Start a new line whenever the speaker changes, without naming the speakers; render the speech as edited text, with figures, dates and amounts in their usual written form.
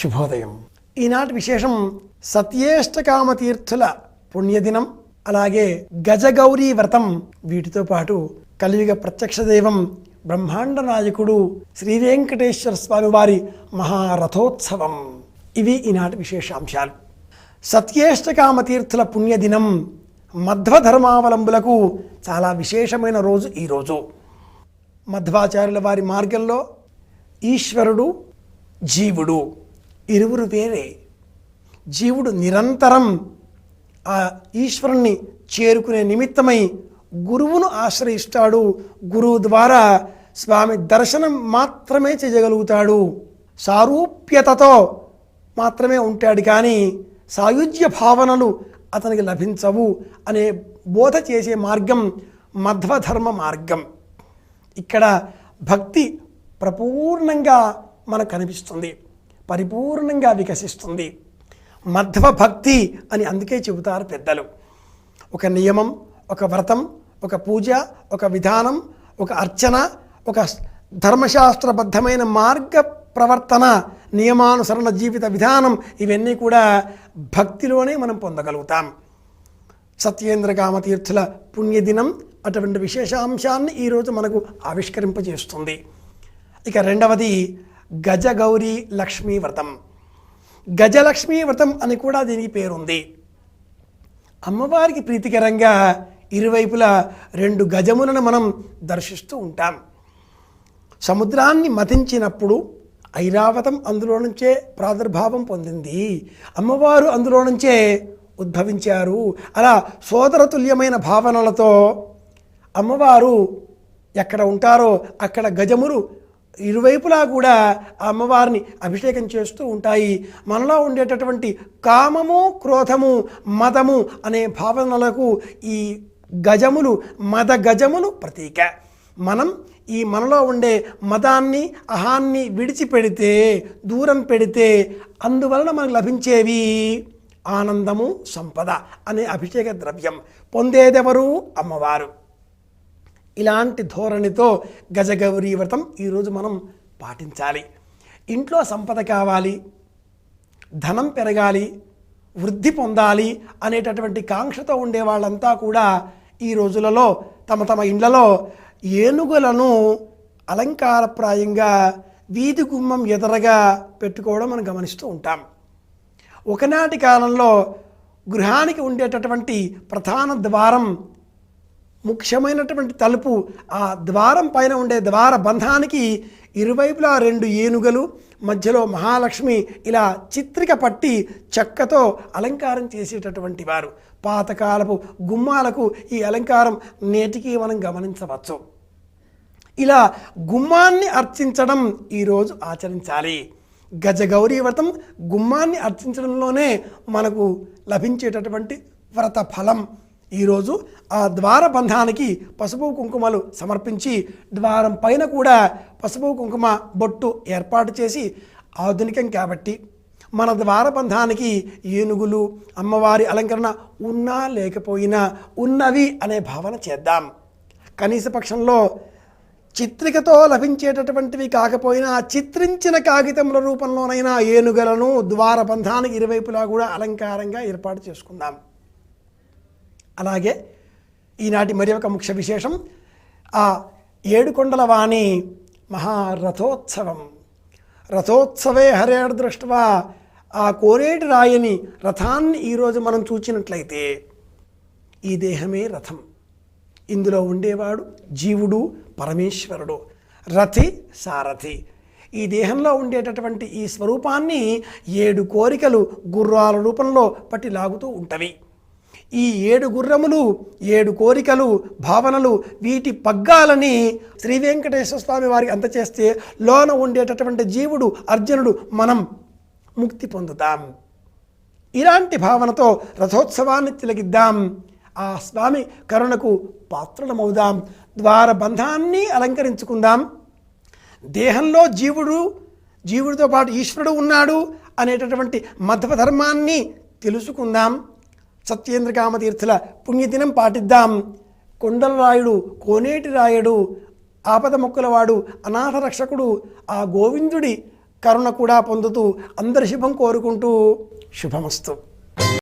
శుభోదయం. ఈనాటి విశేషం సత్యేష్టకామతీర్థుల పుణ్యదినం, అలాగే గజగౌరీ వ్రతం. వీటితో పాటు కలియుగ ప్రత్యక్ష దైవం బ్రహ్మాండ నాయకుడు శ్రీ వెంకటేశ్వర స్వామి వారి మహారథోత్సవం. ఇవి ఈనాటి విశేషాంశాలు. సత్యేష్టకామతీర్థుల పుణ్యదినం మధ్వధర్మావలంబులకు చాలా విశేషమైన రోజు ఈరోజు. మధ్వాచార్యుల వారి మార్గంలో ఈశ్వరుడు, జీవుడు ఇరువురు వేరే. జీవుడు నిరంతరం ఆ ఈశ్వరుణ్ణి చేరుకునే నిమిత్తమై గురువును ఆశ్రయిస్తాడు. గురువు ద్వారా స్వామి దర్శనం మాత్రమే చేయగలుగుతాడు. సారూప్యతతో మాత్రమే ఉంటాడు, కానీ సాయుజ్య భావనలు అతనికి లభించవు అనే బోధ చేసే మార్గం మధ్వధర్మ మార్గం. ఇక్కడ భక్తి ప్రపూర్ణంగా మనకు కనిపిస్తుంది, పరిపూర్ణంగా వికసిస్తుంది. మధ్వ భక్తి అని అందుకే చెబుతారు పెద్దలు. ఒక నియమం, ఒక వ్రతం, ఒక పూజ, ఒక విధానం, ఒక అర్చన, ఒక ధర్మశాస్త్రబద్ధమైన మార్గ ప్రవర్తన, నియమానుసరణ జీవిత విధానం, ఇవన్నీ కూడా భక్తిలోనే మనం పొందగలుగుతాం. సత్యేంద్రకామతీర్థుల పుణ్యదినం అటువంటి విశేషాంశాన్ని ఈరోజు మనకు ఆవిష్కరింపజేస్తుంది. ఇక రెండవది గజగౌరీ లక్ష్మీ వ్రతం. గజలక్ష్మీ వ్రతం అని కూడా దీనికి పేరుంది. అమ్మవారికి ప్రీతికరంగా ఇరువైపులా 2 గజములను మనం దర్శిస్తూ ఉంటాం. సముద్రాన్ని మతించినప్పుడు ఐరావతం అందులో నుంచే ప్రాదుర్భావం పొందింది. అమ్మవారు అందులో నుంచే ఉద్భవించారు. అలా సోదరతుల్యమైన భావనలతో అమ్మవారు ఎక్కడ ఉంటారో అక్కడ గజములు ఇరువైపులా కూడా ఆ అమ్మవారిని అభిషేకం చేస్తూ ఉంటాయి. మనలో ఉండేటటువంటి కామము, క్రోధము, మదము అనే భావనలకు ఈ గజములు, మద గజములు ప్రతీక. మనం ఈ మనలో ఉండే మదాన్ని, అహాన్ని విడిచిపెడితే, దూరం పెడితే అందువలన మనకు లభించేవి ఆనందము, సంపద అనే అభిషేక ద్రవ్యం. పొందేదెవరు? అమ్మవారు. ఇలాంటి ధోరణితో గజగౌరీ వ్రతం ఈరోజు మనం పాటించాలి. ఇంట్లో సంపద కావాలి, ధనం పెరగాలి, వృద్ధి పొందాలి అనేటటువంటి కాంక్షతో ఉండే వాళ్ళంతా కూడా ఈ రోజులలో తమ తమ ఇండ్లలో ఏనుగులను అలంకారప్రాయంగా వీధి గుమ్మం ఎదురగా పెట్టుకోవడం మనం గమనిస్తూ ఉంటాం. ఒకనాటి కాలంలో గృహానికి ఉండేటటువంటి ప్రధాన ద్వారం, ముఖ్యమైనటువంటి తలుపు, ఆ ద్వారం పైన ఉండే ద్వార బంధానికి ఇరువైపులా 2 ఏనుగలు, మధ్యలో మహాలక్ష్మి ఇలా చిత్రిక పట్టి చెక్కతో అలంకారం చేసేటటువంటి వారు. పాతకాలపు గుమ్మాలకు ఈ అలంకారం నేటికి మనం గమనించవచ్చు. ఇలా గుమ్మాన్ని అర్చించడం ఈరోజు ఆచరించాలి. గజగౌరీ వ్రతం గుమ్మాన్ని అర్చించడంలోనే మనకు లభించేటటువంటి వ్రత ఫలం. ఈరోజు ఆ ద్వారబంధానికి పసుపు కుంకుమలు సమర్పించి ద్వారం పైన కూడా పసుపు కుంకుమ బొట్టు ఏర్పాటు చేసి, ఆధునికం కాబట్టి మన ద్వారబంధానికి ఏనుగులు, అమ్మవారి అలంకరణ ఉన్నా లేకపోయినా ఉన్నవి అనే భావన చేద్దాం. కనీస పక్షంలో చిత్రికతో లభించేటటువంటివి కాకపోయినా చిత్రించిన కాగితముల రూపంలోనైనా ఏనుగులను ద్వారబంధానికి ఇరువైపులా కూడా అలంకారంగా ఏర్పాటు చేసుకుందాం. అలాగే ఈనాటి మరి ఒక ముఖ్య విశేషం ఆ 7 కొండల వాణి మహారథోత్సవం. రథోత్సవే హరేర్దృష్ట్వా, ఆ కోనేటి రాయని రథాన్ని ఈరోజు మనం చూచినట్లయితే ఈ దేహమే రథం. ఇందులో ఉండేవాడు జీవుడు, పరమేశ్వరుడు. రథి, సారథి. ఈ దేహంలో ఉండేటటువంటి ఈ స్వరూపాన్ని 7 కోరికలు గుర్రాల రూపంలో పట్టి లాగుతూ ఉంటవి. ఈ 7 గుర్రములు, 7 కోరికలు, భావనలు, వీటి పగ్గాలని శ్రీ వెంకటేశ్వర స్వామి వారికి అందచేస్తే లోన ఉండేటటువంటి జీవుడు, అర్జునుడు, మనం ముక్తి పొందుతాం. ఇలాంటి భావనతో రథోత్సవాన్ని తిలకిద్దాం. ఆ స్వామి కరుణకు పాత్రలమవుదాం. ద్వారబంధాన్ని అలంకరించుకుందాం. దేహంలో జీవుడితో పాటు ఈశ్వరుడు ఉన్నాడు అనేటటువంటి మధ్వధర్మాన్ని తెలుసుకుందాం. సత్యేంద్రకామతీర్థుల పుణ్యదినం పాటిద్దాం. కొండల రాయుడు, కోనేటి రాయుడు, ఆపద మొక్కులవాడు, అనాథ రక్షకుడు, ఆ గోవిందుడి కరుణ కూడా పొందుతూ అందరి శుభం కోరుకుంటూ శుభమస్తు.